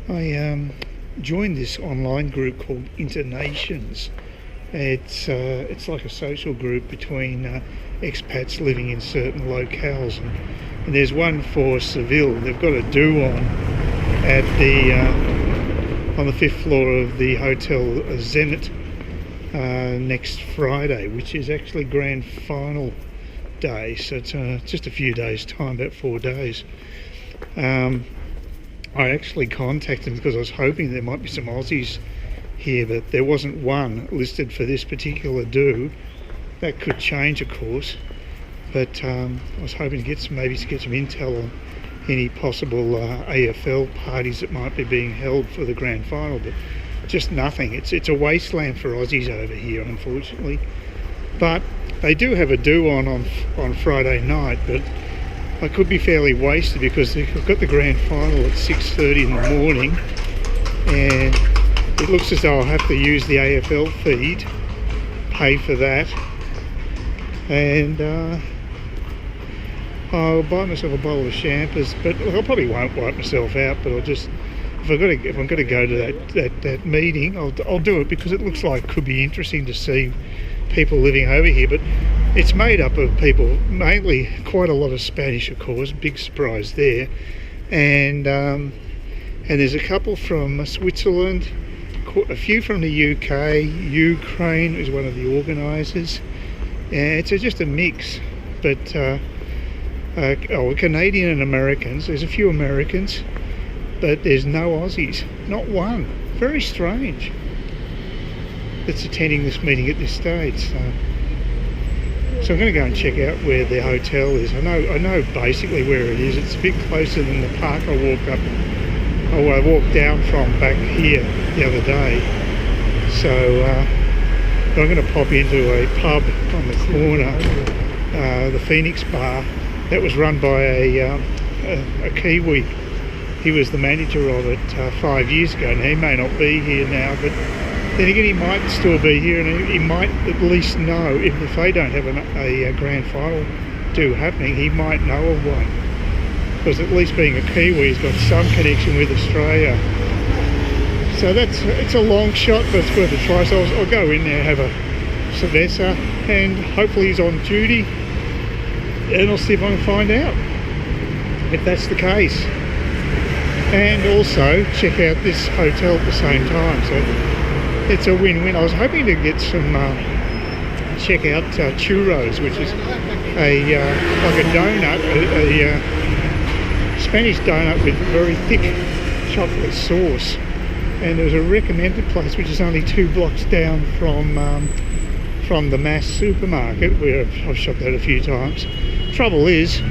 I joined this online group called Internations. It's like a social group between expats living in certain locales, and there's one for Seville. They've got a do-on at the on the 5th floor of the Hotel Zenit next Friday, which is actually Grand Final day. So it's just a few days' time, about 4 days. I actually contacted them because I was hoping there might be some Aussies here, but there wasn't one listed for this particular do. That could change, of course, but I was hoping to get some intel on any possible AFL parties that might be being held for the Grand Final, but just nothing. It's a wasteland for Aussies over here, unfortunately. But they do have a do-on Friday night, but I could be fairly wasted because they've got the Grand Final at 6:30 in the morning, and it looks as though I'll have to use the AFL feed, pay for that, and I'll buy myself a bottle of champers. But I probably won't wipe myself out, but I'll just, if I'm going to go to that meeting, I'll do it, because it looks like it could be interesting to see people living over here. But it's made up of people, mainly quite a lot of Spanish, of course, big surprise there, and there's a couple from Switzerland, a few from the UK, Ukraine is one of the organisers, and it's just a mix. But Canadian and Americans, there's a few Americans, but there's no Aussies, not one. Very strange that's attending this meeting at this stage. So I'm going to go and check out where the hotel is. I know basically where it is. It's a bit closer than the park I walked down from back here the other day. So I'm going to pop into a pub on the corner, the Phoenix Bar, that was run by a Kiwi. He was the manager of it 5 years ago. Now, he may not be here now, but then again, he might still be here, and he might at least know if they don't have a Grand Final do happening, he might know of one. Because at least being a Kiwi, he's got some connection with Australia. So it's a long shot, but it's worth a try. So I'll go in there, have a cerveza, and hopefully he's on duty, and I'll see if I can find out if that's the case. And also check out this hotel at the same time. So it's a win-win. I was hoping to get some, check out churros, which is like a donut, a Spanish donut with very thick chocolate sauce. And there was a recommended place which is only 2 blocks down from the Mass supermarket, where I've shopped at a few times. Trouble is,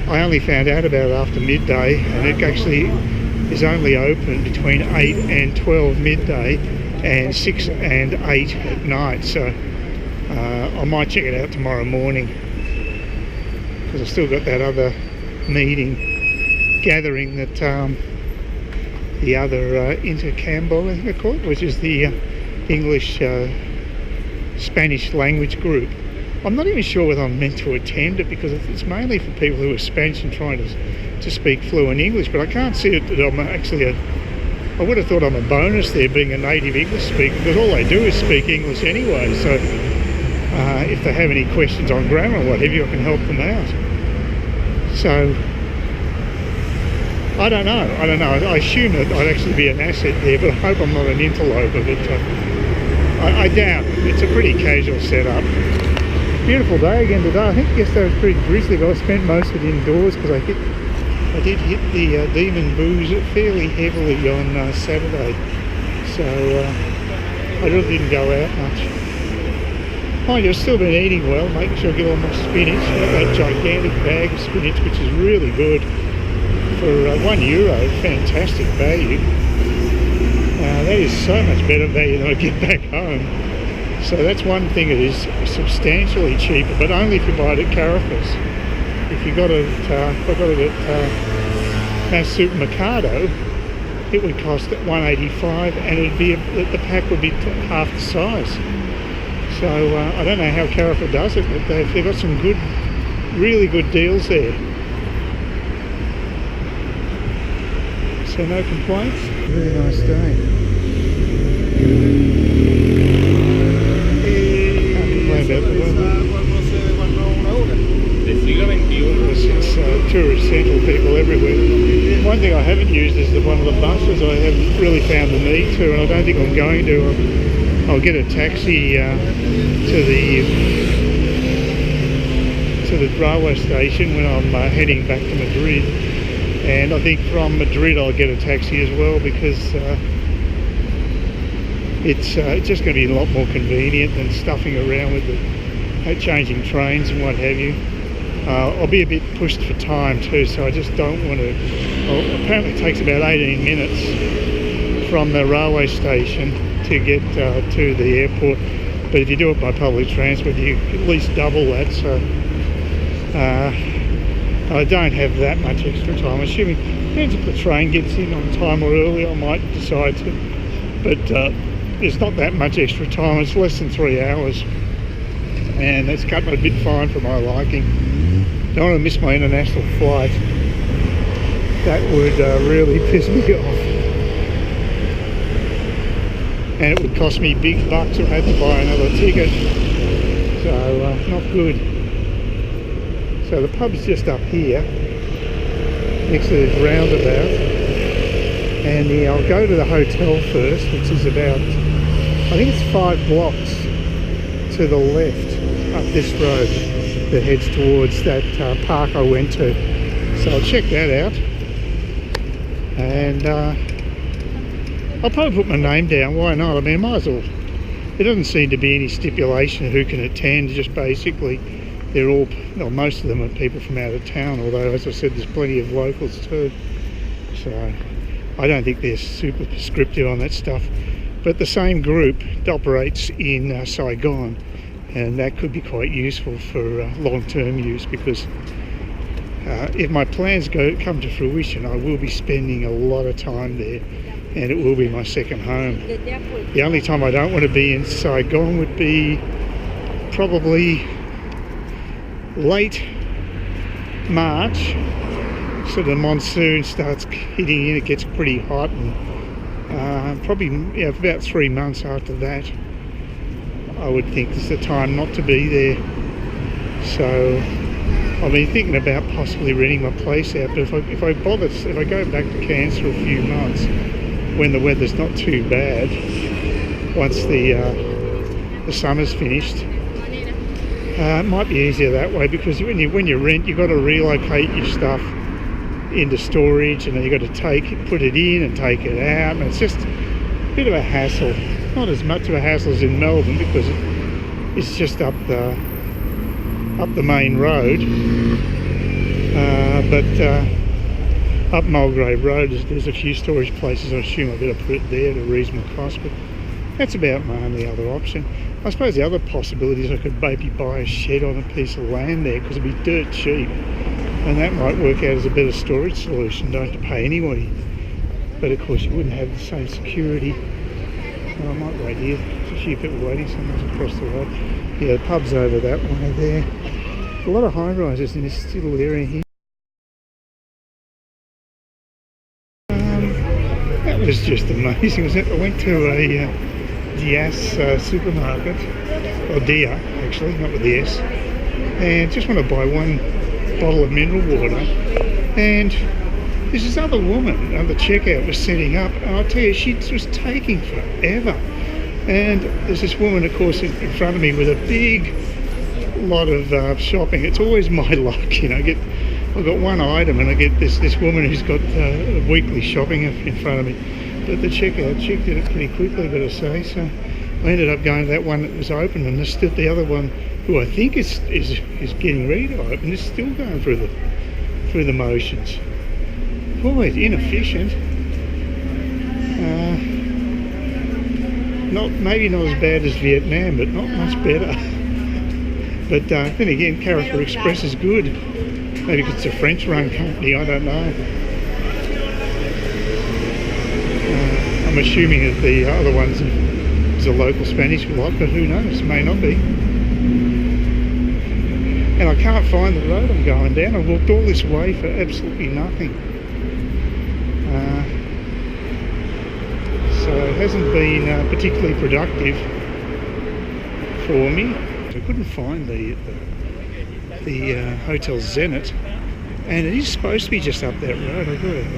I only found out about it after midday, and it actually is only open between 8 and 12 midday, and 6 and 8 at night. So I might check it out tomorrow morning, because I've still got that other gathering that the other Intercambol, I think they call it, which is the English Spanish language group. I'm not even sure whether I'm meant to attend it, because it's mainly for people who are Spanish and trying to speak fluent English, but I can't see it that I'm actually I would have thought I'm a bonus there, being a native English speaker, because all they do is speak English anyway. So if they have any questions on grammar or what have you, I can help them out. So I don't know. I assume that I'd actually be an asset there, but I hope I'm not an interloper. But I doubt. It's a pretty casual setup. Beautiful day again today. I think yesterday was pretty drizzly, but I spent most of it indoors because I did hit the Demon Booze fairly heavily on Saturday, so I really didn't go out much. Mind you, I've still been eating well, making sure I get all my spinach. I got that gigantic bag of spinach, which is really good for €1. Fantastic value. That is so much better value than I get back home. So that's one thing. It is substantially cheaper, but only if you buy it at Carafas. If you got it, if I got it at Mass Supermercado, it would cost $1.85, and the pack would be half the size. So I don't know how Carafa does it, but they've got some really good deals there. so no complaints. Really nice day. Can't complain about the weather. It's tourist central, people everywhere. One thing I haven't used is one of the buses. I haven't really found the need to, and I don't think I'm going to. I'll get a taxi to the railway station when I'm heading back to Madrid, and I think from Madrid I'll get a taxi as well, because it's just going to be a lot more convenient than stuffing around with the changing trains and what have you. I'll be a bit pushed for time too, so I just don't want to. Well, apparently it takes about 18 minutes from the railway station to get to the airport, but if you do it by public transport you at least double that, so I don't have that much extra time. Assuming, depends if the train gets in on time or early, I might decide to, but there's not that much extra time. It's less than 3 hours, and that's cutting it a bit fine for my liking. Don't want to miss my international flight. That would really piss me off. And it would cost me big bucks if I had to buy another ticket. So, not good. So the pub's just up here, next to this roundabout. And I'll go to the hotel first, which is about, I think it's 5 blocks to the left up this road that heads towards that park I went to. So I'll check that out, and I'll probably put my name down. Why not? I mean, might as well. There doesn't seem to be any stipulation of who can attend. Just basically, they're all, well, most of them are people from out of town. Although, as I said, there's plenty of locals too. So I don't think they're super prescriptive on that stuff. But the same group operates in Saigon, and that could be quite useful for long-term use, because if my plans come to fruition, I will be spending a lot of time there, and it will be my second home. The only time I don't want to be in Saigon would be probably late March. So the monsoon starts hitting in, it gets pretty hot, and probably for about 3 months after that I would think it's the time not to be there. So I've been thinking about possibly renting my place out, but if I go back to Cairns for a few months when the weather's not too bad, once the summer's finished, it might be easier that way, because when you rent, you've got to relocate your stuff into storage, and then you've got to put it in and take it out, and it's just a bit of a hassle. Not as much of a hassle as in Melbourne, because it's just up the main road, but up Mulgrave Road there's a few storage places. I assume I better put it there at a reasonable cost, but that's about my only other option. I suppose the other possibility is I could maybe buy a shed on a piece of land there, because it'd be dirt cheap, and that might work out as a better storage solution. Don't have to pay anybody, but of course you wouldn't have the same security. Well, I might wait here. There's a few people waiting, someone's across the road. Yeah, the pub's over that way there. A lot of high-rises in this little area here. That was just amazing, wasn't it? I went to a Diaz supermarket, or Dia actually, not with the S, and just want to buy one bottle of mineral water, and there's this other woman at the checkout was setting up, and I'll tell you, she was taking forever. And there's this woman, of course, in front of me with a big lot of shopping. It's always my luck, you know. I've got one item, and I get this woman who's got weekly shopping in front of me. But the checkout, she did it pretty quickly, better say. So I ended up going to that one that was open, and the other one, who I think is getting ready to open, is still going through the motions. Boy, it's inefficient. Maybe not as bad as Vietnam, but not much better. But then again, Character Express is good. Maybe because it's a French-run company, I don't know. I'm assuming that the other ones is a local Spanish lot, but who knows? May not be. And I can't find the road I'm going down. I walked all this way for absolutely nothing. so it hasn't been particularly productive for me. I couldn't find the Hotel Zenit, and it is supposed to be just up that road.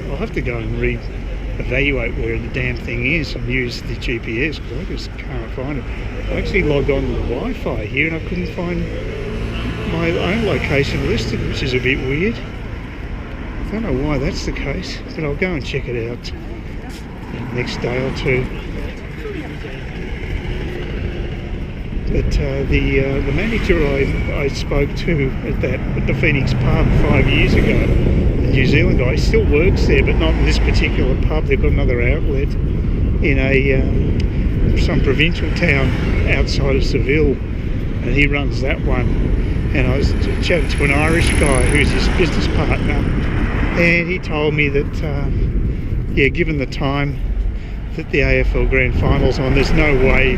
I'll have to go and evaluate where the damn thing is and use the GPS, because I just can't find it. I actually logged on to the Wi-Fi here and I couldn't find my own location listed, which is a bit weird. I don't know why that's the case, but I'll go and check it out in the next day or two. But the manager I spoke to at the Phoenix pub 5 years ago, the New Zealand guy, he still works there, but not in this particular pub. They've got another outlet in some provincial town outside of Seville, and he runs that one. And I was chatting to an Irish guy who's his business partner, and he told me that given the time that the AFL Grand Final's on, there's no way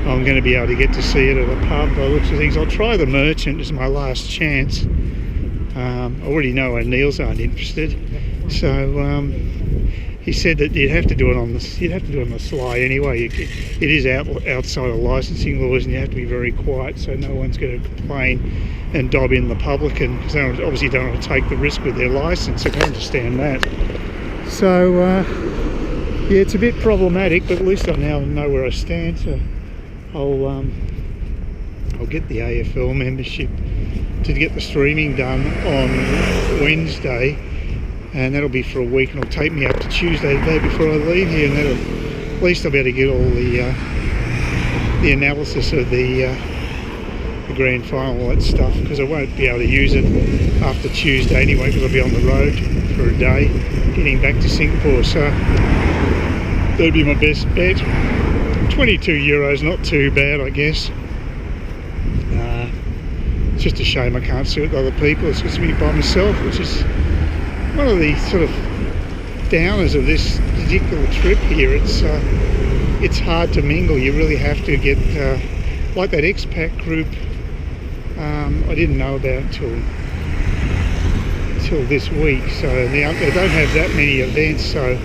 I'm going to be able to get to see it at a pub. By the looks of things, I'll try the Merchant as my last chance. I already know O'Neill's aren't interested, so he said that you'd have to do it on the sly anyway. It is outside of licensing laws, and you have to be very quiet so no one's going to complain and dob in the publican, because they obviously don't want to take the risk with their license. I can understand that. So yeah, it's a bit problematic, but at least I now know where I stand. So I'll get the AFL membership to get the streaming done on Wednesday, and that'll be for a week, and it'll take me up to Tuesday, the day before I leave here, and at least I'll be able to get all the analysis of the grand final, all that stuff, because I won't be able to use it after Tuesday anyway, because I'll be on the road for a day getting back to Singapore. So that'd be my best bet. €22, not too bad, I guess. It's just a shame I can't see it with other people. It's just me by myself, which is one of the sort of downers of this particular trip here. It's hard to mingle. You really have to get like that expat group. I didn't know about till this week, so now they don't have that many events. So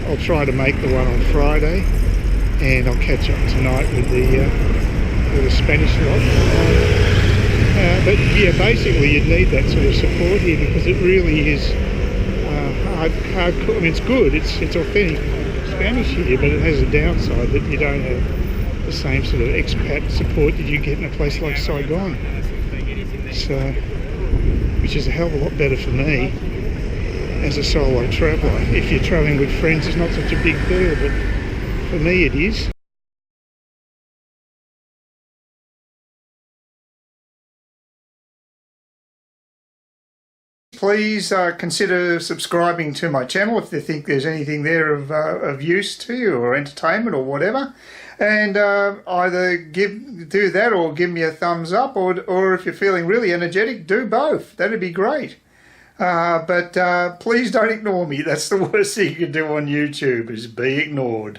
I'll try to make the one on Friday, and I'll catch up tonight with the Spanish lot. But yeah, basically you'd need that sort of support here, because it really is hard. I mean, it's good, it's authentic Spanish here, but it has a downside that you don't have the same sort of expat support that you get in a place like Saigon. So, which is a hell of a lot better for me as a solo traveller. If you're travelling with friends, it's not such a big deal, but for me it is. Please consider subscribing to my channel if you think there's anything there of use to you, or entertainment or whatever, and either do that or give me a thumbs up, or if you're feeling really energetic, do both. That'd be great. But please don't ignore me. That's the worst thing you can do on YouTube, is be ignored.